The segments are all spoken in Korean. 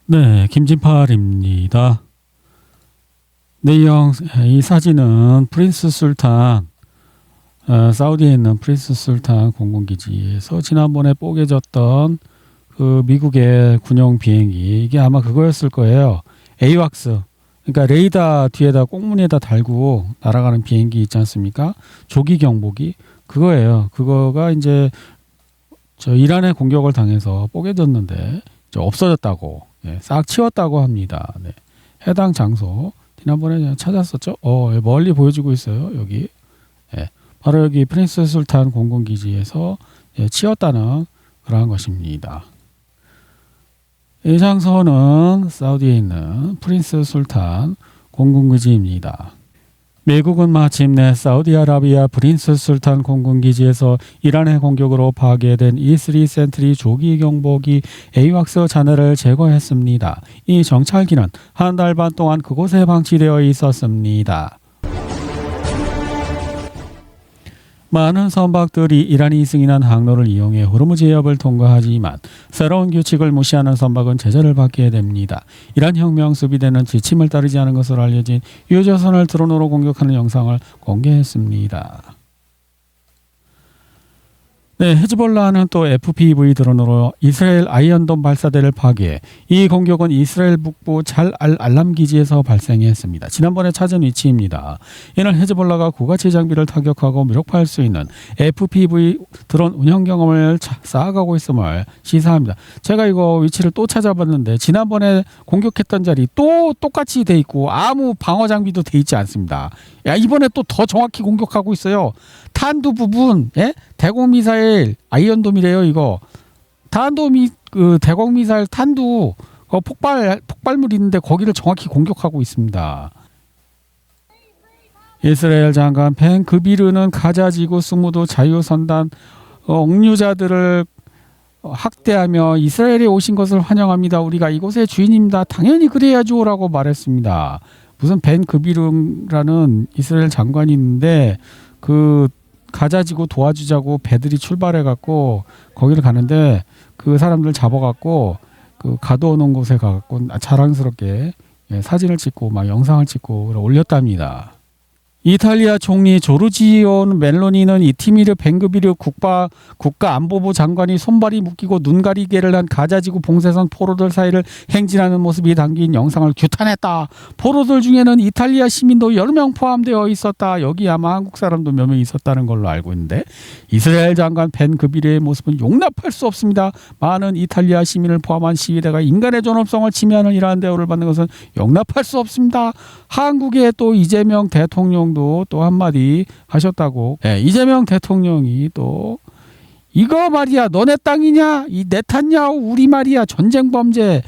네, 김진팔입니다. 네, 이 사진은 프린스 술탄, 사우디에 있는 프린스 술탄 공군기지에서 지난번에 뽀개졌던 그 미국의 군용 비행기, 이게 아마 그거였을 거예요. 에이왁스. 그러니까 레이더 뒤에다 꽁무니에다 달고 날아가는 비행기 있지 않습니까? 조기 경보기. 그거예요. 그거가 이제 저 이란의 공격을 당해서 뽀개졌는데 없어졌다고, 싹 치웠다고 합니다. 네. 해당 장소 지난번에 찾았었죠. 멀리 보여지고 있어요. 여기, 바로 여기 프린스 술탄 공군기지에서 치웠다는 그러한 것입니다. 이 장소는 사우디에 있는 프린스 술탄 공군기지입니다. 미국은 마침내 사우디아라비아 프린스 술탄 공군기지에서 이란의 공격으로 파괴된 E3 센트리 조기 경보기 에이왁스 잔해를 제거했습니다. 이 정찰기는 한 달 반 동안 그곳에 방치되어 있었습니다. 많은 선박들이 이란이 승인한 항로를 이용해 호르무즈 해협을 통과하지만 새로운 규칙을 무시하는 선박은 제재를 받게 됩니다. 이란 혁명 수비대는 지침을 따르지 않은 것으로 알려진 유조선을 드론으로 공격하는 영상을 공개했습니다. 네, 헤즈볼라는 또 FPV 드론으로 이스라엘 아이언돔 발사대를 파괴해 이 공격은 이스라엘 북부 잘 알람 기지에서 발생했습니다. 지난번에 찾은 위치입니다. 이는 헤즈볼라가 고가치 장비를 타격하고 무력화할 수 있는 FPV 드론 운영 경험을 쌓아가고 있음을 시사합니다. 제가 이거 위치를 또 찾아봤는데 지난번에 공격했던 자리 또 똑같이 돼 있고 아무 방어 장비도 돼 있지 않습니다. 야, 이번에 또 더 정확히 공격하고 있어요. 탄두 부분, 대공 미사일 아이언돔이래요. 이거 그 대공 미사일 탄두 폭발물이 있는데 거기를 정확히 공격하고 있습니다. 이스라엘 장관 벤 그비르는 가자 지구 스무드 자유선단 억류자들을 학대하며 이스라엘에 오신 것을 환영합니다. 우리가 이곳의 주인입니다. 당연히 그래야죠라고 말했습니다. 무슨 벤 그비르라는 이스라엘 장관이 있는데 그 가자지구 도와주자고 배들이 출발해갖고 거기를 가는데 그 사람들 잡아갖고 그 가두어 놓은 곳에 가갖고 자랑스럽게 사진을 찍고 막 영상을 찍고 올렸답니다. 이탈리아 총리 조르지오 멜로니는 이티미르 벤그비르 국가안보부 장관이 손발이 묶이고 눈가리개를 한 가자지구 봉쇄선 포로들 사이를 행진하는 모습이 담긴 영상을 규탄했다. 포로들 중에는 이탈리아 시민도 여러 명 포함되어 있었다. 여기 아마 한국 사람도 몇 명 있었다는 걸로 알고 있는데 이스라엘 장관 벤그비르의 모습은 용납할 수 없습니다. 많은 이탈리아 시민을 포함한 시위대가 인간의 존엄성을 침해하는 이러한 대우를 받는 것은 용납할 수 없습니다. 한국의 또 이재명 대통령도 또 한마디 하셨다고. 이재명 대통령이 또 이거 말이야 너네 땅이냐 이 네탄야후 우리 말이야 전쟁 범죄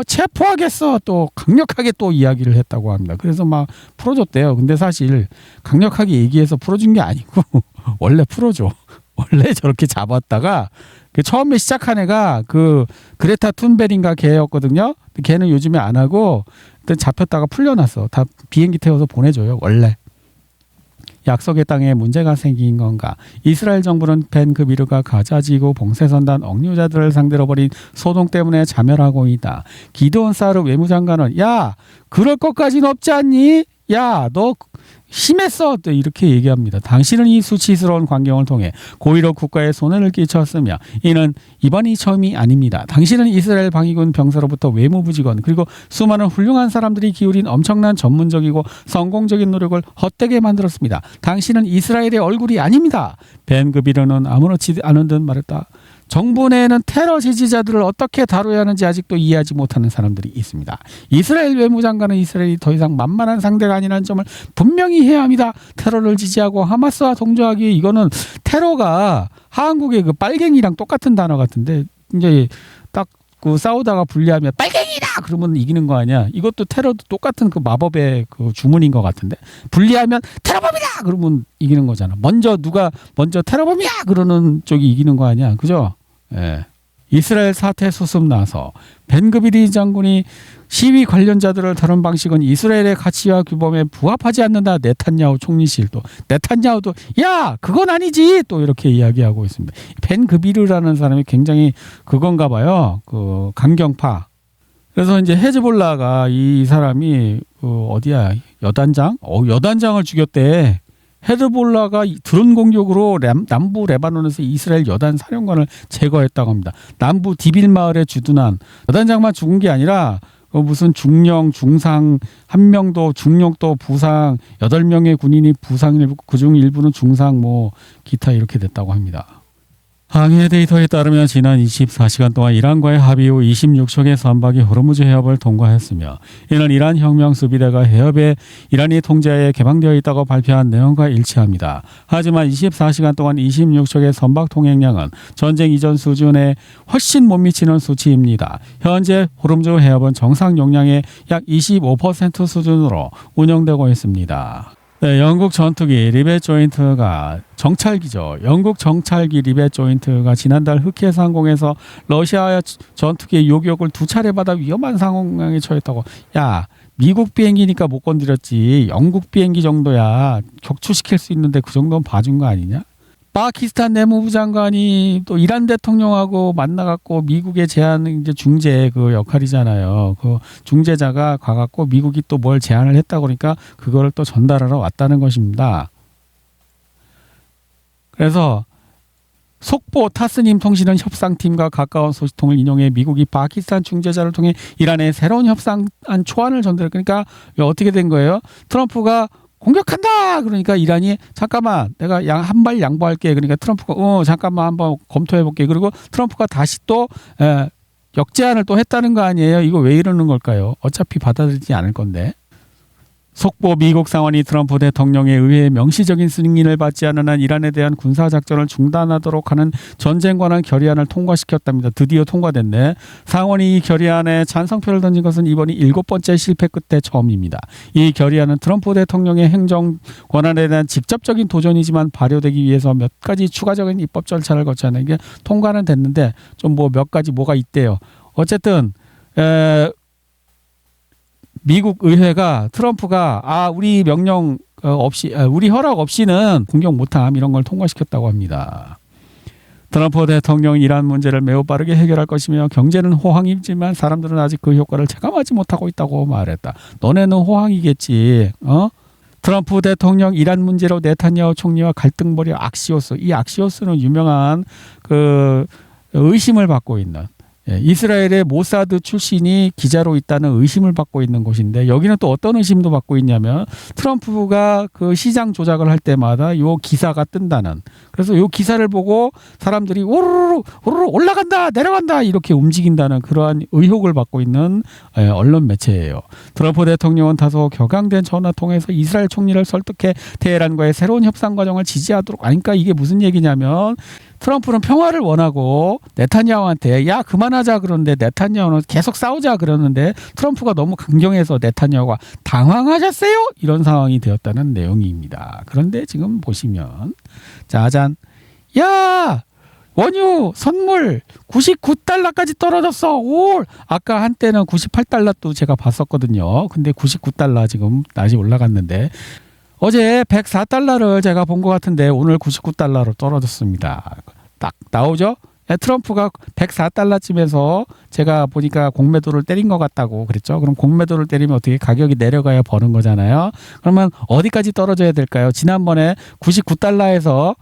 체포하겠어 또 강력하게 또 이야기를 했다고 합니다. 그래서 막 풀어줬대요. 근데 사실 강력하게 얘기해서 풀어준 게 아니고 원래 풀어줘. 원래 저렇게 잡았다가 그 처음에 시작한 애가 그 그레타 툰베린가 걔였거든요. 걔는 요즘에 안 하고 잡혔다가 풀려났어. 다 비행기 태워서 보내줘요. 원래. 약속의 땅에 문제가 생긴 건가? 이스라엘 정부는 벤그비르가 가자지구 봉쇄선단 억류자들을 상대로 벌인 소동 때문에 자멸하고 있다. 기드온 사르 외무장관은 야 그럴 것까지는 없지 않니? 야 너 심했어 또 이렇게 얘기합니다. 당신은 이 수치스러운 광경을 통해 고의로 국가에 손해를 끼쳤으며 이는 이번이 처음이 아닙니다. 당신은 이스라엘 방위군 병사로부터 외무부 직원 그리고 수많은 훌륭한 사람들이 기울인 엄청난 전문적이고 성공적인 노력을 헛되게 만들었습니다. 당신은 이스라엘의 얼굴이 아닙니다. 벤그비르는 아무렇지 않은 듯 말했다. 정부 내에는 테러 지지자들을 어떻게 다뤄야 하는지 아직도 이해하지 못하는 사람들이 있습니다. 이스라엘 외무장관은 이스라엘이 더 이상 만만한 상대가 아니라는 점을 분명히 해야 합니다. 테러를 지지하고 하마스와 동조하기 이거는 테러가 한국의 그 빨갱이랑 똑같은 단어 같은데 이제 딱 그 싸우다가 분리하면 빨갱이다 그러면 이기는 거 아니야. 이것도 테러도 똑같은 그 마법의 그 주문인 것 같은데 분리하면 테러범이다 그러면 이기는 거잖아. 누가 먼저 테러범이야 그러는 쪽이 이기는 거 아니야. 그죠? 이스라엘 사태 수습 나서 벤그비르 장군이 시위 관련자들을 다룬 방식은 이스라엘의 가치와 규범에 부합하지 않는다. 네탄야후 총리실도 네탄야후도 야 그건 아니지 또 이렇게 이야기하고 있습니다. 벤그비르라는 사람이 굉장히 그건가 봐요. 그 강경파 그래서 이제 헤즈볼라가 이 사람이 어디야 여단장을 죽였대. 헤즈볼라가 드론 공격으로 남부 레바논에서 이스라엘 여단 사령관을 제거했다고 합니다. 남부 디빌 마을에 주둔한 여단장만 죽은 게 아니라 무슨 중령, 중상 한 명도 중령도 부상 8명의 군인이 부상 그중 일부는 중상 기타 이렇게 됐다고 합니다. 항해 데이터에 따르면 지난 24시간 동안 이란과의 합의 후 26척의 선박이 호르무즈 해협을 통과했으며 이는 이란 혁명 수비대가 해협에 이란이 통제하에 개방되어 있다고 발표한 내용과 일치합니다. 하지만 24시간 동안 26척의 선박 통행량은 전쟁 이전 수준에 훨씬 못 미치는 수치입니다. 현재 호르무즈 해협은 정상 용량의 약 25% 수준으로 운영되고 있습니다. 네, 영국 전투기 리벳 조인트가 정찰기죠. 영국 정찰기 리벳 조인트가 지난달 흑해 상공에서 러시아 전투기의 요격을 2차례 받아 위험한 상황에 처했다고. 야, 미국 비행기니까 못 건드렸지. 영국 비행기 정도야 격추시킬 수 있는데 그 정도는 봐준 거 아니냐? 파키스탄 내무부 장관이 또 이란 대통령하고 만나갖고 미국의 제안 이제 중재 그 역할이잖아요. 그 중재자가 가갖고 미국이 또 뭘 제안을 했다 그러니까 그거를 또 전달하러 왔다는 것입니다. 그래서 속보 타스님 통신은 협상팀과 가까운 소식통을 인용해 미국이 파키스탄 중재자를 통해 이란의 새로운 협상안 초안을 전달. 그러니까 어떻게 된 거예요? 트럼프가 공격한다. 그러니까 이란이 잠깐만 내가 한 발 양보할게. 그러니까 트럼프가 잠깐만 한번 검토해볼게. 그리고 트럼프가 다시 또 역제안을 또 했다는 거 아니에요. 이거 왜 이러는 걸까요? 어차피 받아들이지 않을 건데. 속보 미국 상원이 트럼프 대통령의 의회의 명시적인 승인을 받지 않은 한 이란에 대한 군사작전을 중단하도록 하는 전쟁 관한 결의안을 통과시켰답니다. 드디어 통과됐네. 상원이 이 결의안에 찬성표를 던진 것은 이번이 7번째 실패 끝에 처음입니다. 이 결의안은 트럼프 대통령의 행정 권한에 대한 직접적인 도전이지만 발효되기 위해서 몇 가지 추가적인 입법 절차를 거쳐야 하는 게 통과는 됐는데 좀 몇 가지 뭐가 있대요. 어쨌든 미국 의회가 트럼프가 우리 명령 없이 우리 허락 없이는 공격 못함 이런 걸 통과시켰다고 합니다. 트럼프 대통령은 이란 문제를 매우 빠르게 해결할 것이며 경제는 호황이지만 사람들은 아직 그 효과를 체감하지 못하고 있다고 말했다. 너네는 호황이겠지. 트럼프 대통령 이란 문제로 네타냐후 총리와 갈등 벌여 악시오스. 이 악시오스는 유명한 그 의심을 받고 있는 이스라엘의 모사드 출신이 기자로 있다는 의심을 받고 있는 곳인데 여기는 또 어떤 의심도 받고 있냐면 트럼프가 그 시장 조작을 할 때마다 요 기사가 뜬다는. 그래서 요 기사를 보고 사람들이 오르르 올라간다 내려간다 이렇게 움직인다는 그러한 의혹을 받고 있는 언론 매체예요. 트럼프 대통령은 다소 격앙된 전화 통해서 이스라엘 총리를 설득해 테헤란과의 새로운 협상 과정을 지지하도록. 그러니까 이게 무슨 얘기냐면 트럼프는 평화를 원하고 네타냐후한테 야 그만하자 그러는데 네타냐후는 계속 싸우자 그러는데 트럼프가 너무 강경해서 네타냐후가 당황하셨어요? 이런 상황이 되었다는 내용입니다. 그런데 지금 보시면 짜잔 야 원유 선물 99달러까지 떨어졌어. 아까 한때는 98달러도 제가 봤었거든요. 근데 99달러 지금 다시 올라갔는데 어제 104달러를 제가 본 것 같은데 오늘 99달러로 떨어졌습니다. 딱 나오죠? 트럼프가 104달러쯤에서 제가 보니까 공매도를 때린 것 같다고 그랬죠. 그럼 공매도를 때리면 어떻게 가격이 내려가야 버는 거잖아요. 그러면 어디까지 떨어져야 될까요? 지난번에 99달러에서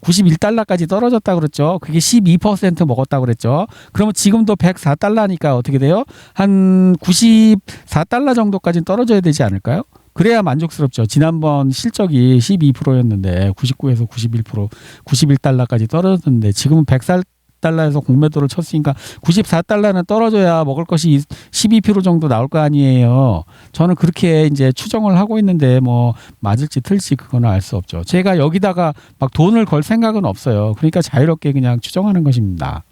91달러까지 떨어졌다 그랬죠. 그게 12% 먹었다 그랬죠. 그러면 지금도 104달러니까 어떻게 돼요? 한 94달러 정도까지 떨어져야 되지 않을까요? 그래야 만족스럽죠. 지난번 실적이 12%였는데 99에서 91%, 91달러까지 떨어졌는데 지금은 104달러에서 공매도를 쳤으니까 94달러는 떨어져야 먹을 것이 12% 정도 나올 거 아니에요. 저는 그렇게 이제 추정을 하고 있는데 뭐 맞을지 틀릴지 그거는 알 수 없죠. 제가 여기다가 막 돈을 걸 생각은 없어요. 그러니까 자유롭게 그냥 추정하는 것입니다.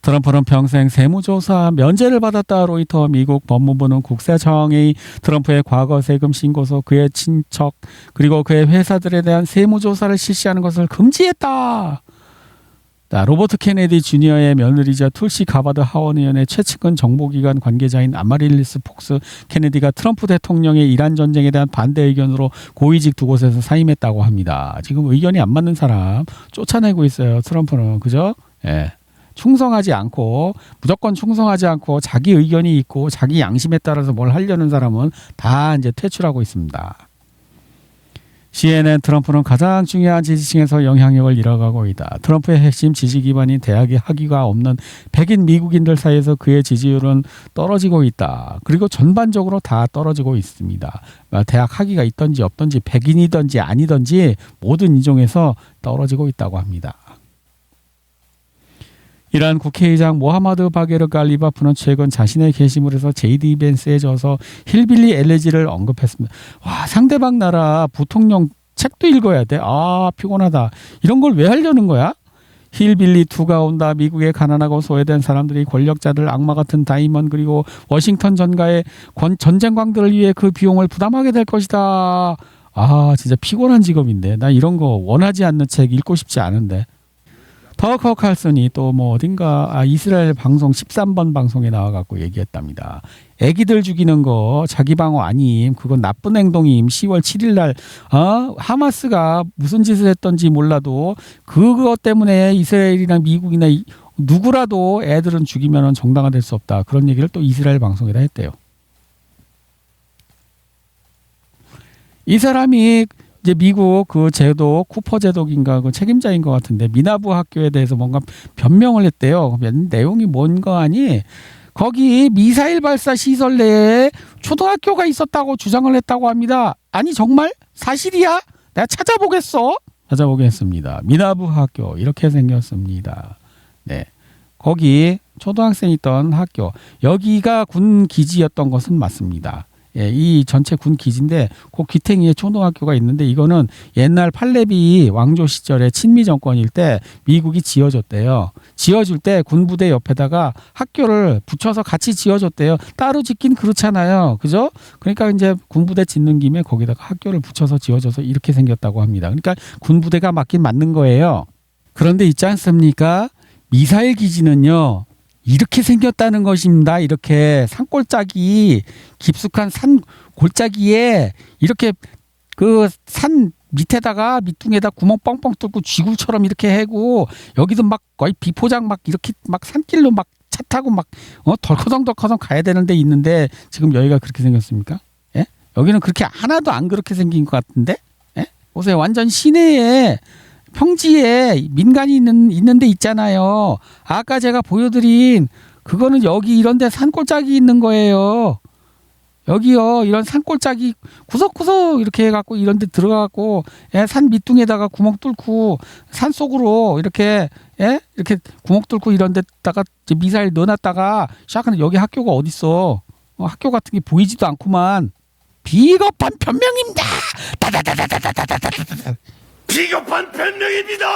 트럼프는 평생 세무조사 면제를 받았다. 로이터. 미국 법무부는 국세청이 트럼프의 과거 세금 신고서, 그의 친척 그리고 그의 회사들에 대한 세무조사를 실시하는 것을 금지했다. 로버트 케네디 주니어의 며느리자 툴시 가바드 하원 의원의 최측근 정보기관 관계자인 아마릴리스 폭스 케네디가 트럼프 대통령의 이란 전쟁에 대한 반대 의견으로 고위직 두 곳에서 사임했다고 합니다. 지금 의견이 안 맞는 사람 쫓아내고 있어요. 트럼프는. 그죠? 예. 충성하지 않고 무조건 충성하지 않고 자기 의견이 있고 자기 양심에 따라서 뭘 하려는 사람은 다 이제 퇴출하고 있습니다. CNN 트럼프는 가장 중요한 지지층에서 영향력을 잃어가고 있다. 트럼프의 핵심 지지 기반인 대학에 학위가 없는 백인 미국인들 사이에서 그의 지지율은 떨어지고 있다. 그리고 전반적으로 다 떨어지고 있습니다. 대학 학위가 있든지 없든지 백인이든지 아니든지 모든 인종에서 떨어지고 있다고 합니다. 이란 국회의장 모하마드 바게르 갈리바프는 최근 자신의 게시물에서 JD 벤스에 져서 힐빌리 엘레지를 언급했습니다. 와, 상대방 나라 부통령 책도 읽어야 돼. 아, 피곤하다. 이런 걸 왜 하려는 거야? 힐빌리 2가 온다. 미국의 가난하고 소외된 사람들이 권력자들, 악마 같은 다이먼 그리고 워싱턴 전가의 전쟁광들을 위해 그 비용을 부담하게 될 것이다. 아, 진짜 피곤한 직업인데. 나 이런 거 원하지 않는 책 읽고 싶지 않은데. 터커 칼슨이 또 뭐 어딘가 이스라엘 방송 13번 방송에 나와갖고 얘기했답니다. 애기들 죽이는 거 자기 방어 아님, 그건 나쁜 행동임. 10월 7일 날 하마스가 무슨 짓을 했던지 몰라도 그것 때문에 이스라엘이나 미국이나 누구라도 애들은 죽이면 정당화될 수 없다. 그런 얘기를 또 이스라엘 방송에다 했대요. 이 사람이 이제 미국 그 제도 쿠퍼 제독인가 그 책임자인 것 같은데 미나부 학교에 대해서 뭔가 변명을 했대요. 내용이 뭔가 하니 거기 미사일 발사 시설 내에 초등학교가 있었다고 주장을 했다고 합니다. 아니 정말 사실이야? 내가 찾아보겠습니다. 미나부 학교 이렇게 생겼습니다. 네, 거기 초등학생 있던 학교, 여기가 군 기지였던 것은 맞습니다. 예, 이 전체 군 기지인데 그 귀탱이에 초등학교가 있는데 이거는 옛날 팔레비 왕조 시절에 친미 정권일 때 미국이 지어줬대요. 지어줄 때 군부대 옆에다가 학교를 붙여서 같이 지어줬대요. 따로 짓긴 그렇잖아요. 그죠? 그러니까 이제 군부대 짓는 김에 거기다가 학교를 붙여서 지어줘서 이렇게 생겼다고 합니다. 그러니까 군부대가 맞긴 맞는 거예요. 그런데 있지 않습니까? 미사일 기지는요, 이렇게 생겼다는 것입니다. 이렇게 산골짜기, 깊숙한 산 골짜기에 이렇게 그 산 밑에다가 밑둥에다 구멍 뻥뻥 뚫고 쥐굴처럼 이렇게 해고, 여기도 막 거의 비포장 막 이렇게 막 산길로 막 차 타고 막 덜커덩 가야 되는데 있는데 지금 여기가 그렇게 생겼습니까? 예? 여기는 그렇게 하나도 안 그렇게 생긴 것 같은데? 예? 보세요. 완전 시내에 평지에 민간이 있는 데 있잖아요. 아까 제가 보여드린 그거는 여기 이런 데 산골짜기 있는 거예요. 여기요, 이런 산골짜기 구석구석 이렇게 해갖고 이런 데 들어가갖고, 예, 산 밑둥에다가 구멍 뚫고 산 속으로 이렇게, 예, 이렇게 구멍 뚫고 이런 데다가 미사일 넣어놨다가 시작하는, 여기 학교가 어딨어? 학교 같은 게 보이지도 않구만. 비겁한 변명입니다. 다다다다다다다다다다. 비겁한 변명입니다.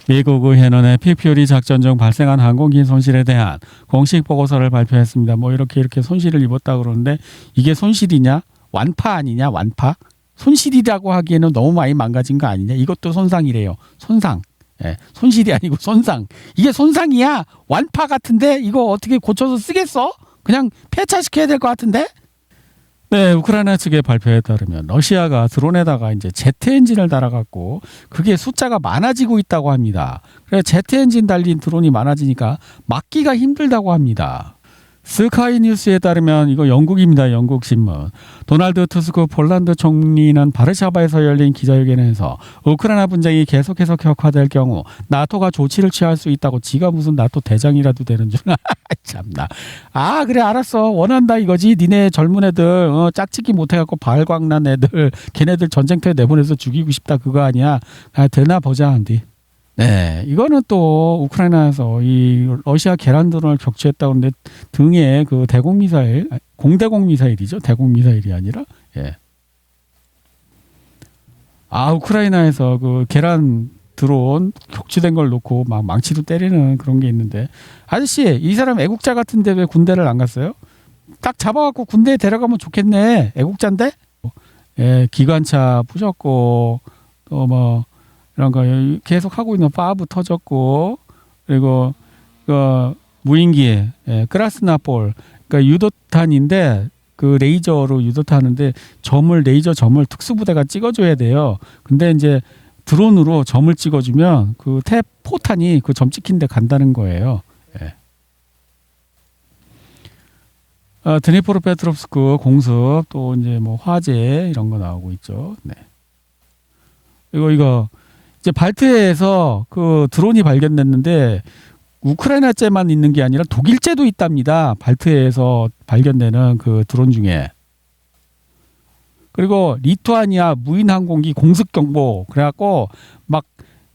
미국 의회는 피퓨리 작전 중 발생한 항공기 손실에 대한 공식 보고서를 발표했습니다. 뭐 이렇게 손실을 입었다 그러는데 이게 손실이냐? 완파 아니냐? 완파? 손실이라고 하기에는 너무 많이 망가진 거 아니냐? 이것도 손상이래요. 손상. 예, 손실이 아니고 손상. 이게 손상이야? 완파 같은데 이거 어떻게 고쳐서 쓰겠어? 그냥 폐차시켜야 될 것 같은데? 네, 우크라이나 측의 발표에 따르면 러시아가 드론에다가 이제 제트 엔진을 달아갖고 그게 숫자가 많아지고 있다고 합니다. 그래서 제트 엔진 달린 드론이 많아지니까 막기가 힘들다고 합니다. 스카이 뉴스에 따르면, 이거 영국입니다. 영국 신문. 도널드 투스크 폴란드 총리는 바르샤바에서 열린 기자회견에서 우크라이나 분쟁이 계속해서 격화될 경우 나토가 조치를 취할 수 있다고, 지가 무슨 나토 대장이라도 되는 줄. 참나. 아, 그래 알았어. 원한다 이거지. 니네 젊은 애들 짝짓기 못해갖고 발광난 애들, 걔네들 전쟁터에 내보내서 죽이고 싶다 그거 아니야. 아, 되나 보자 한디. 네, 이거는 또 우크라이나에서 이 러시아 계란 드론을 격추했다고 하는데 등에 그 대공 미사일, 공대공 미사일이죠. 대공 미사일이 아니라, 예. 아, 우크라이나에서 그 계란 드론 격추된 걸 놓고 막 망치도 때리는 그런 게 있는데, 아저씨, 이 사람 애국자 같은데 왜 군대를 안 갔어요? 딱 잡아갖고 군대에 데려가면 좋겠네. 애국자인데? 예, 기관차 부셨고, 또 뭐 이런 거 계속 하고 있는 파브 터졌고, 그리고 그 무인기, 예, 크라스나폴, 그러니까 유도탄인데 그 레이저로 유도탄인데 레이저 점을 특수부대가 찍어줘야 돼요. 근데 이제 드론으로 점을 찍어주면 그 포탄이 그 점 찍힌 데 간다는 거예요. 예. 드니프로페트롭스크 공습 또 이제 뭐 화재 이런 거 나오고 있죠. 네. 이거 이제 발트해에서 그 드론이 발견됐는데 우크라이나제만 있는 게 아니라 독일제도 있답니다. 발트해에서 발견되는 그 드론 중에. 그리고 리투아니아 무인항공기 공습 경보 그래갖고 막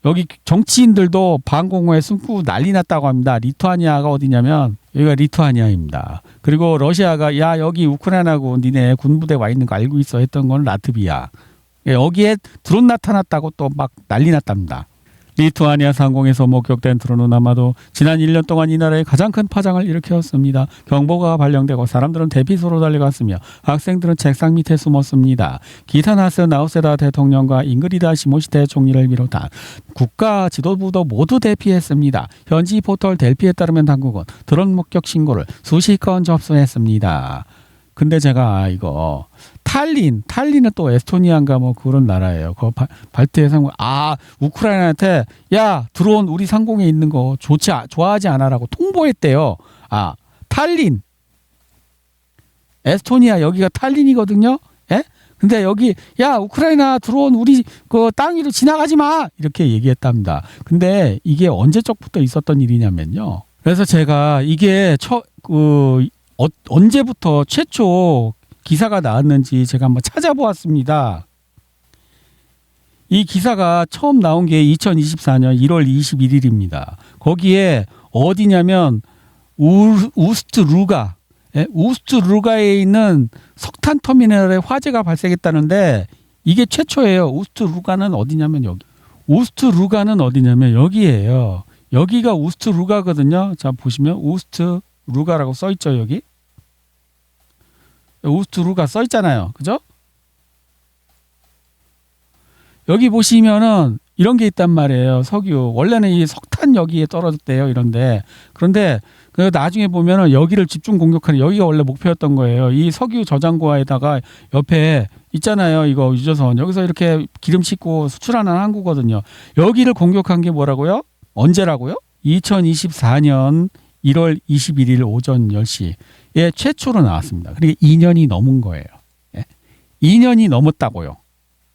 여기 정치인들도 방공호에 숨고 난리 났다고 합니다. 리투아니아가 어디냐면 여기가 리투아니아입니다. 그리고 러시아가 야 여기 우크라이나고 니네 군부대 와 있는 거 알고 있어 했던 건 라트비아. 여기에 드론 나타났다고 또 막 난리 났답니다. 리투아니아 상공에서 목격된 드론은 아마도 지난 1년 동안 이 나라에 가장 큰 파장을 일으켰습니다. 경보가 발령되고 사람들은 대피소로 달려갔으며 학생들은 책상 밑에 숨었습니다. 기타나스 나우세다 대통령과 잉그리다 시모시테 총리를 비롯한 국가 지도부도 모두 대피했습니다. 현지 포털 델피에 따르면 당국은 드론 목격 신고를 수십 건 접수했습니다. 근데 제가 이거 탈린은 또 에스토니아인가 뭐 그런 나라예요. 그 발트해 상공. 우크라이나한테 야 드론 우리 상공에 있는 거 좋아하지 않아라고 통보했대요. 탈린, 에스토니아 여기가 탈린이거든요. 예? 근데 여기 야 우크라이나 드론 우리 그 땅 위로 지나가지 마 이렇게 얘기했답니다. 근데 이게 언제적부터 있었던 일이냐면요. 그래서 제가 이게 언제부터 최초 기사가 나왔는지 제가 한번 찾아보았습니다. 이 기사가 처음 나온 게 2024년 1월 21일입니다. 거기에 어디냐면 우스트루가, 우스트루가에 있는 석탄 터미널에 화재가 발생했다는데 이게 최초예요. 우스트루가는 어디냐면 여기. 우스트루가는 어디냐면 여기예요. 여기가 우스트루가거든요. 자 보시면 우스트루가라고 써 있죠 여기. 우스트루가 써 있잖아요. 그죠? 여기 보시면은 이런 게 있단 말이에요. 석유. 원래는 이 석탄 여기에 떨어졌대요. 이런데. 그런데 그 나중에 보면은 여기를 집중 공격하는 여기가 원래 목표였던 거예요. 이 석유 저장고에다가 옆에 있잖아요. 이거 유조선. 여기서 이렇게 기름 싣고 수출하는 항구거든요. 여기를 공격한 게 뭐라고요? 언제라고요? 2024년 1월 21일 오전 10시에 최초로 나왔습니다. 그러니까 2년이 넘은 거예요. 2년이 넘었다고요.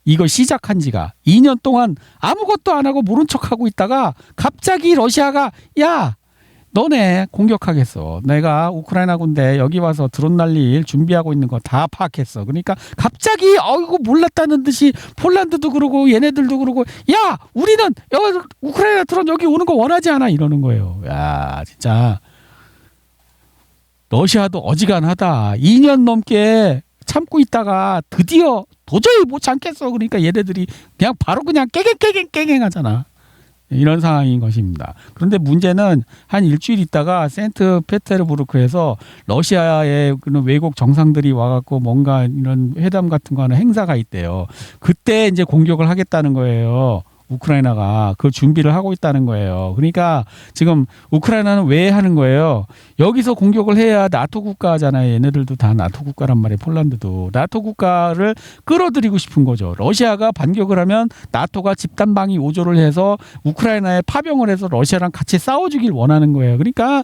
이거 시작한 지가 2년 동안 아무것도 안 하고 모른 척하고 있다가 갑자기 러시아가 야 너네 공격하겠어. 내가 우크라이나 군대 여기 와서 드론 날릴 준비하고 있는 거 다 파악했어. 그러니까 갑자기 이거 몰랐다는 듯이 폴란드도 그러고 얘네들도 그러고 야 우리는 여기 우크라이나 드론 여기 오는 거 원하지 않아 이러는 거예요. 야 진짜 러시아도 어지간하다. 2년 넘게 참고 있다가 드디어 도저히 못 참겠어. 그러니까 얘네들이 그냥 바로 그냥 깨갱 하잖아. 이런 상황인 것입니다. 그런데 문제는 한 일주일 있다가 센트페테르부르크에서 러시아의 그런 외국 정상들이 와갖고 뭔가 이런 회담 같은 거 하는 행사가 있대요. 그때 이제 공격을 하겠다는 거예요. 우크라이나가 그 준비를 하고 있다는 거예요. 그러니까 지금 우크라이나는 왜 하는 거예요? 여기서 공격을 해야 나토 국가잖아요. 얘네들도 다 나토 국가란 말이에요. 폴란드도. 나토 국가를 끌어들이고 싶은 거죠. 러시아가 반격을 하면 나토가 집단방위 5조를 해서 우크라이나에 파병을 해서 러시아랑 같이 싸워주길 원하는 거예요. 그러니까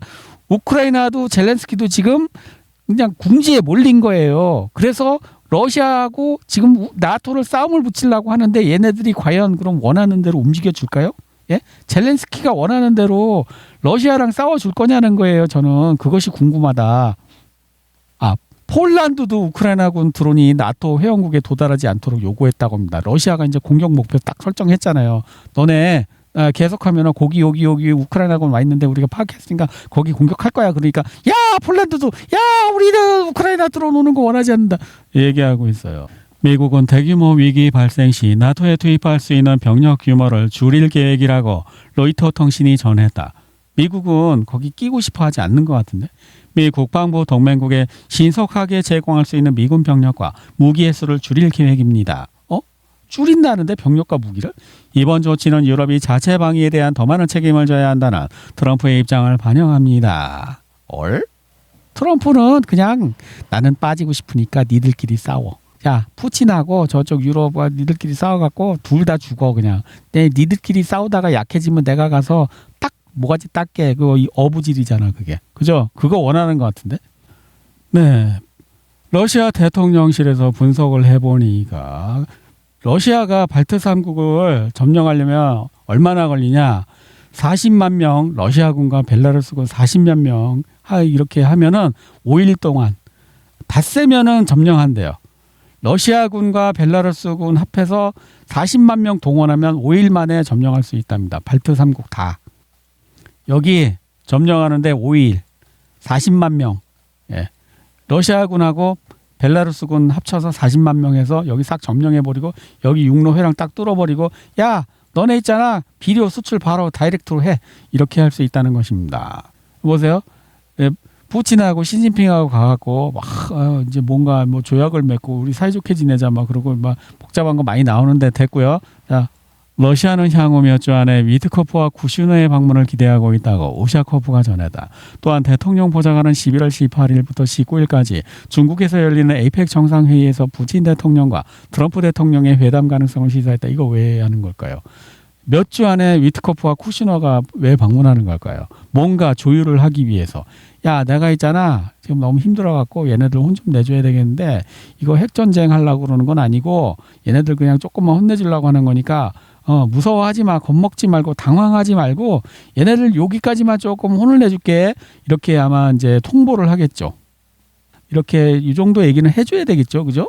우크라이나도 젤렌스키도 지금 그냥 궁지에 몰린 거예요. 그래서 러시아하고 지금 나토를 싸움을 붙이려고 하는데 얘네들이 과연 그럼 원하는 대로 움직여 줄까요? 예? 젤렌스키가 원하는 대로 러시아랑 싸워줄 거냐는 거예요. 저는 그것이 궁금하다. 폴란드도 우크라이나군 드론이 나토 회원국에 도달하지 않도록 요구했다고 합니다. 러시아가 이제 공격 목표 딱 설정했잖아요. 너네 계속하면 거기 여기 우크라이나군 와 있는데 우리가 파악했으니까 거기 공격할 거야. 그러니까 야 폴란드도 야 우리는 우크라이나 들어오는 거 원하지 않는다 얘기하고 있어요. 미국은 대규모 위기 발생 시 나토에 투입할 수 있는 병력 규모를 줄일 계획이라고 로이터 통신이 전했다. 미국은 거기 끼고 싶어 하지 않는 것 같은데. 미 국방부 동맹국에 신속하게 제공할 수 있는 미군 병력과 무기의 수를 줄일 계획입니다. 줄인다는데 병력과 무기를? 이번 조치는 유럽이 자체 방위에 대한 더 많은 책임을 져야 한다는 트럼프의 입장을 반영합니다. 트럼프는 그냥 나는 빠지고 싶으니까 니들끼리 싸워. 야 푸틴하고 저쪽 유럽과 니들끼리 싸워갖고 둘 다 죽어 그냥. 니들끼리 싸우다가 약해지면 내가 가서 딱 모가지 닦게. 그거 이 어부질이잖아 그게. 그죠? 그거 원하는 것 같은데. 네. 러시아 대통령실에서 분석을 해보니까 러시아가 발트 3국을 점령하려면 얼마나 걸리냐. 40만 명 러시아군과 벨라루스군 40만 명 이렇게 하면은 5일 동안 닷새면은 점령한대요. 러시아군과 벨라루스군 합해서 40만 명 동원하면 5일 만에 점령할 수 있답니다. 발트 3국 다. 여기 점령하는데 5일 40만 명. 예. 러시아군하고 벨라루스군 합쳐서 40만 명에서 여기 싹 점령해버리고 여기 육로 회랑 딱 뚫어버리고 야 너네 있잖아 비료 수출 바로 다이렉트로 해 이렇게 할 수 있다는 것입니다. 보세요. 예, 푸틴하고 시진핑하고 가갖고 막 이제 뭔가 뭐 조약을 맺고 우리 사이좋게 지내자 막 그러고 막 복잡한 거 많이 나오는데 됐고요. 자, 러시아는 향후 몇 주 안에 위트코프와 쿠슈너의 방문을 기대하고 있다고 우샤코프가 전했다. 또한 대통령 보좌관은 11월 18일부터 19일까지 중국에서 열리는 에이펙 정상회의에서 푸틴 대통령과 트럼프 대통령의 회담 가능성을 시사했다. 이거 왜 하는 걸까요? 몇 주 안에 위트코프와 쿠슈너가 왜 방문하는 걸까요? 뭔가 조율을 하기 위해서. 야 내가 있잖아 지금 너무 힘들어갖고 얘네들 혼 좀 내줘야 되겠는데 이거 핵전쟁 하려고 그러는 건 아니고 얘네들 그냥 조금만 혼내주려고 하는 거니까 무서워하지 마, 겁먹지 말고 당황하지 말고 얘네들 여기까지만 조금 혼을 내줄게. 이렇게 아마 이제 통보를 하겠죠. 이렇게 이 정도 얘기는 해줘야 되겠죠, 그죠?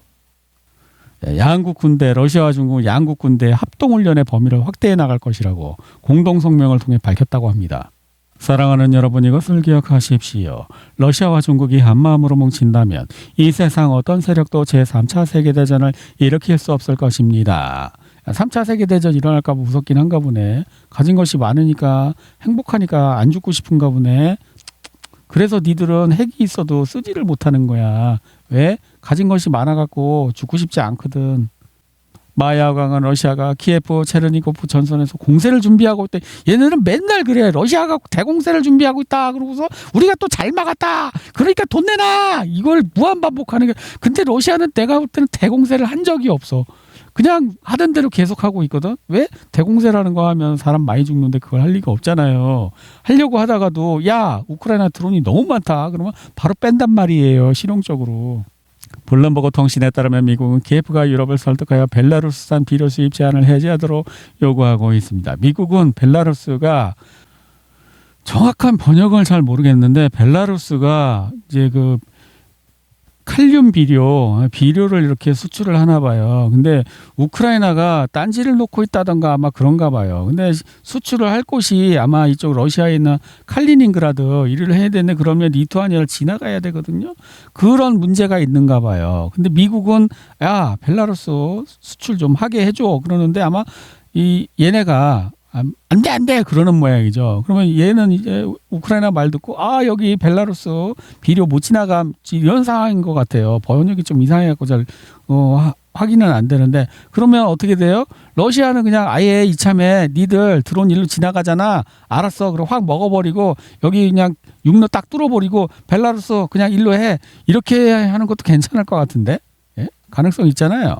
양국 군대, 러시아와 중국 양국 군대 합동훈련의 범위를 확대해 나갈 것이라고 공동 성명을 통해 밝혔다고 합니다. 사랑하는 여러분 이것을 기억하십시오. 러시아와 중국이 한마음으로 뭉친다면 이 세상 어떤 세력도 제3차 세계대전을 일으킬 수 없을 것입니다. 3차 세계대전 일어날까 봐 무섭긴 한가 보네. 가진 것이 많으니까 행복하니까 안 죽고 싶은가 보네. 그래서 니들은 핵이 있어도 쓰지를 못하는 거야. 왜? 가진 것이 많아갖고 죽고 싶지 않거든. 마야강은 러시아가 키예프 체르니고프 전선에서 공세를 준비하고 있대. 얘네는 맨날 그래. 러시아가 대공세를 준비하고 있다. 그러고서 우리가 또 잘 막았다. 그러니까 돈 내놔. 이걸 무한 반복하는 게. 근데 러시아는 내가 볼 때는 대공세를 한 적이 없어. 그냥 하던 대로 계속하고 있거든. 왜? 대공세라는 거 하면 사람 많이 죽는데 그걸 할 리가 없잖아요. 하려고 하다가도 야 우크라이나 드론이 너무 많다. 그러면 바로 뺀단 말이에요. 실용적으로. 블룸버그 통신에 따르면 미국은 키예프가 유럽을 설득하여 벨라루스산 비료 수입 제한을 해제하도록 요구하고 있습니다. 미국은 벨라루스가 정확한 번역을 잘 모르겠는데 벨라루스가 이제 그 칼륨 비료를 이렇게 수출을 하나 봐요. 근데 우크라이나가 딴지를 놓고 있다던가 아마 그런가 봐요. 근데 수출을 할 곳이 아마 이쪽 러시아에 있는 칼리닝그라드 이를 해야 되는데 그러면 리투아니아를 지나가야 되거든요. 그런 문제가 있는가 봐요. 근데 미국은 야 벨라루스 수출 좀 하게 해줘 그러는데 아마 이 얘네가 안 돼 그러는 모양이죠. 그러면 얘는 이제 우크라이나 말 듣고 여기 벨라루스 비료 못 지나감 이런 상황인 것 같아요. 번역이 좀 이상해갖고 잘 확인은 안 되는데 그러면 어떻게 돼요? 러시아는 그냥 아예 이참에 니들 드론 일로 지나가잖아. 알았어. 그럼 확 먹어버리고 여기 그냥 육로 딱 뚫어버리고 벨라루스 그냥 일로 해. 이렇게 하는 것도 괜찮을 것 같은데 예? 가능성 있잖아요.